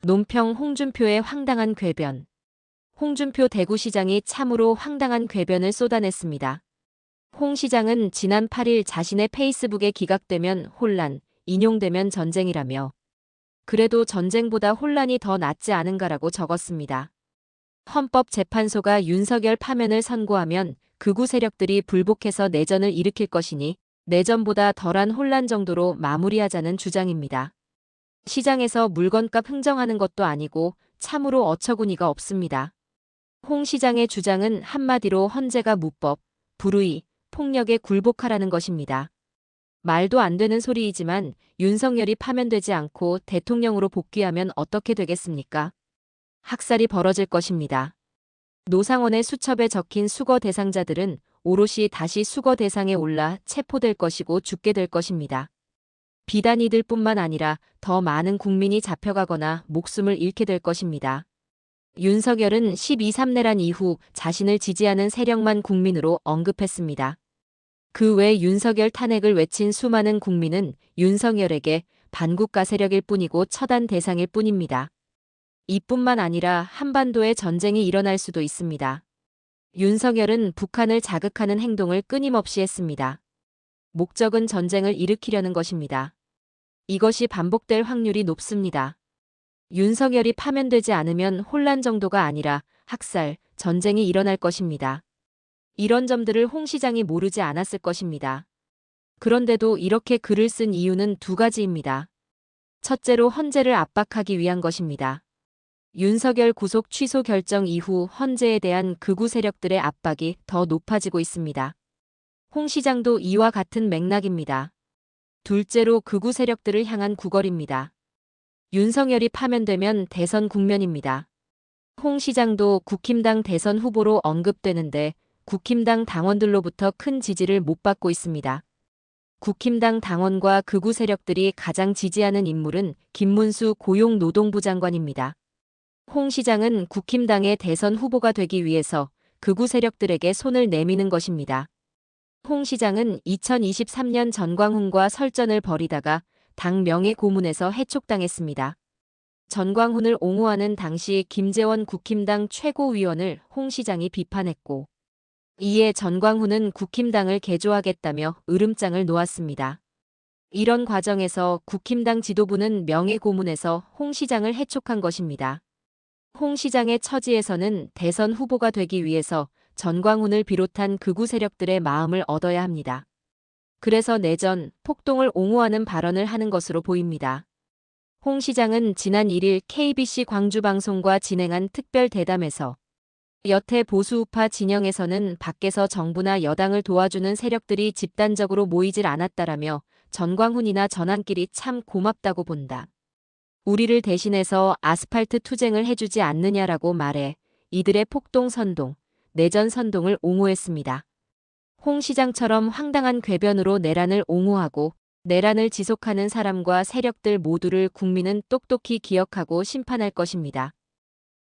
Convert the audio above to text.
논평 홍준표의 황당한 궤변. 홍준표 대구시장이 참으로 황당한 궤변을 쏟아냈습니다. 홍 시장은 지난 8일 자신의 페이스북에 기각되면 혼란, 인용되면 전쟁이라며 그래도 전쟁보다 혼란이 더 낫지 않은가라고 적었습니다. 헌법재판소가 윤석열 파면을 선고하면 극우 세력들이 불복해서 내전을 일으킬 것이니 내전보다 덜한 혼란 정도로 마무리하자는 주장입니다. 시장에서 물건값 흥정하는 것도 아니고 참으로 어처구니가 없습니다. 홍 시장의 주장은 한마디로 헌재가 무법, 불의, 폭력에 굴복하라는 것입니다. 말도 안 되는 소리이지만 윤석열이 파면되지 않고 대통령으로 복귀하면 어떻게 되겠습니까? 학살이 벌어질 것입니다. 노상원의 수첩에 적힌 수거 대상자들은 오롯이 다시 수거 대상에 올라 체포될 것이고 죽게 될 것입니다. 비단 이들뿐만 아니라 더 많은 국민이 잡혀가거나 목숨을 잃게 될 것입니다. 윤석열은 12.3내란 이후 자신을 지지하는 세력만 국민으로 언급했습니다. 그 외 윤석열 탄핵을 외친 수많은 국민은 윤석열에게 반국가 세력일 뿐이고 처단 대상일 뿐입니다. 이뿐만 아니라 한반도에 전쟁이 일어날 수도 있습니다. 윤석열은 북한을 자극하는 행동을 끊임없이 했습니다. 목적은 전쟁을 일으키려는 것입니다. 이것이 반복될 확률이 높습니다. 윤석열이 파면되지 않으면 혼란 정도가 아니라 학살, 전쟁이 일어날 것입니다. 이런 점들을 홍 시장이 모르지 않았을 것입니다. 그런데도 이렇게 글을 쓴 이유는 두 가지입니다. 첫째로 헌재를 압박하기 위한 것입니다. 윤석열 구속 취소 결정 이후 헌재에 대한 극우 세력들의 압박이 더 높아지고 있습니다. 홍 시장도 이와 같은 맥락입니다. 둘째로 극우 세력들을 향한 구걸입니다. 윤석열이 파면되면 대선 국면입니다. 홍 시장도 국힘당 대선 후보로 언급되는데 국힘당 당원들로부터 큰 지지를 못 받고 있습니다. 국힘당 당원과 극우 세력들이 가장 지지하는 인물은 김문수 고용노동부 장관입니다. 홍 시장은 국힘당의 대선 후보가 되기 위해서 극우 세력들에게 손을 내미는 것입니다. 홍 시장은 2023년 전광훈과 설전을 벌이다가 당 명예고문에서 해촉당했습니다. 전광훈을 옹호하는 당시 김재원 국힘당 최고위원을 홍 시장이 비판했고 이에 전광훈은 국힘당을 개조하겠다며 으름장을 놓았습니다. 이런 과정에서 국힘당 지도부는 명예고문에서 홍 시장을 해촉한 것입니다. 홍 시장의 처지에서는 대선 후보가 되기 위해서 전광훈을 비롯한 극우 세력들의 마음을 얻어야 합니다. 그래서 내전, 폭동을 옹호하는 발언을 하는 것으로 보입니다. 홍 시장은 지난 1일 KBC 광주방송과 진행한 특별 대담에서 여태 보수우파 진영에서는 밖에서 정부나 여당을 도와주는 세력들이 집단적으로 모이질 않았다라며 전광훈이나 전환길이 참 고맙다고 본다. 우리를 대신해서 아스팔트 투쟁을 해주지 않느냐라고 말해 이들의 폭동 선동, 내전 선동을 옹호했습니다. 홍 시장처럼 황당한 궤변으로 내란을 옹호하고 내란을 지속하는 사람과 세력들 모두를 국민은 똑똑히 기억하고 심판할 것입니다.